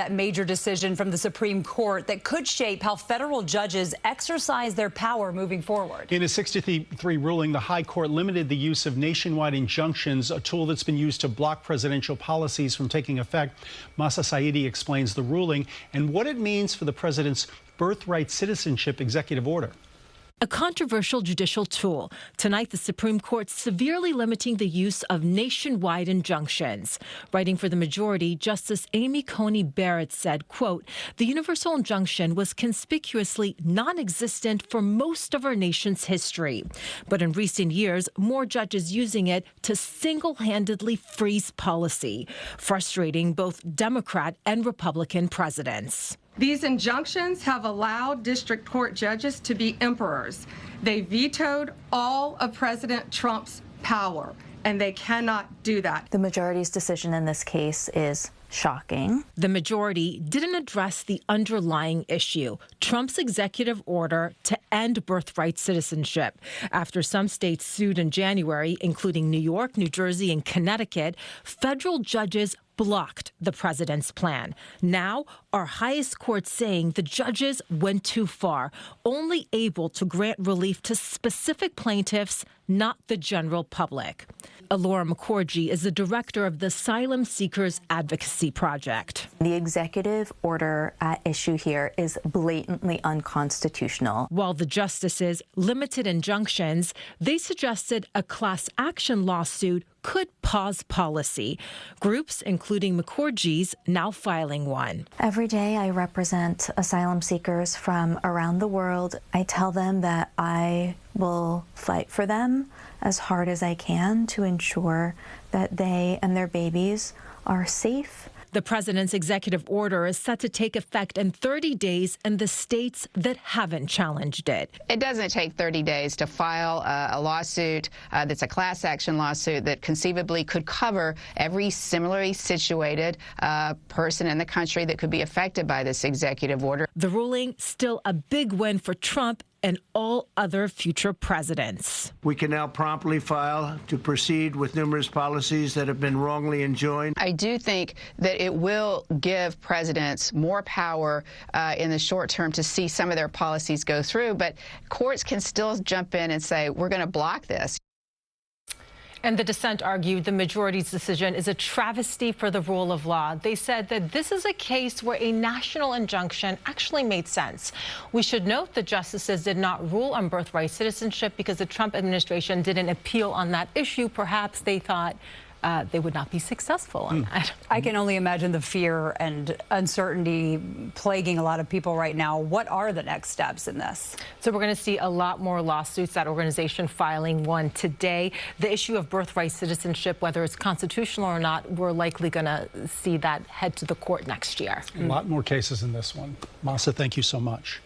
that major decision from the Supreme Court that could shape how federal judges exercise their power moving forward. In a 6-3 ruling, the High Court limited the use of nationwide injunctions, a tool that's been used to block presidential policies from taking effect. Mahsa Saeidi explains the ruling and what it means for the president's birthright citizenship executive order. A controversial judicial tool. Tonight, the Supreme Court severely limiting the use of nationwide injunctions. Writing for the majority, Justice Amy Coney Barrett said, quote, "The universal injunction was conspicuously non-existent for most of our nation's history. But in recent years, more judges using it to single-handedly freeze policy, frustrating both Democrat and Republican presidents." These injunctions have allowed district court judges to be emperors. They vetoed all of President Trump's power, and they cannot do that. The majority's decision in this case is shocking. The majority didn't address the underlying issue, Trump's executive order to end birthright citizenship. After some states sued in January, including New York, New Jersey, and Connecticut, federal judges blocked the president's plan. Now, our highest court saying the judges went too far, only able to grant relief to specific plaintiffs, not the general public. Alora McCorgie is the director of the Asylum Seekers Advocacy Project. The executive order at issue here is blatantly unconstitutional. While the justices limited injunctions, they suggested a class action lawsuit could pause policy. Groups, including McCorgie's, now filing one. Every day I represent asylum seekers from around the world. I tell them that I will fight for them as hard as I can to ensure that they and their babies are safe. The president's executive order is set to take effect in 30 days in the states that haven't challenged it. It doesn't take 30 days to file a lawsuit that's a class action lawsuit that conceivably could cover every similarly situated person in the country that could be affected by this executive order. The ruling still a big win for Trump and all other future presidents. We can now promptly file to proceed with numerous policies that have been wrongly enjoined. I do think that it will give presidents more power in the short term to see some of their policies go through, but courts can still jump in and say, we're going to block this. And the dissent argued the majority's decision is a travesty for the rule of law. They said that this is a case where a national injunction actually made sense. We should note the justices did not rule on birthright citizenship because the Trump administration didn't appeal on that issue. Perhaps they thought they would not be successful on that. I can only imagine the fear and uncertainty plaguing a lot of people right now. What are the next steps in this? So we're going to see a lot more lawsuits, that organization filing one today. The issue of birthright citizenship, whether it's constitutional or not, we're likely going to see that head to the court next year. A lot more cases in this one. Mahsa, thank you so much.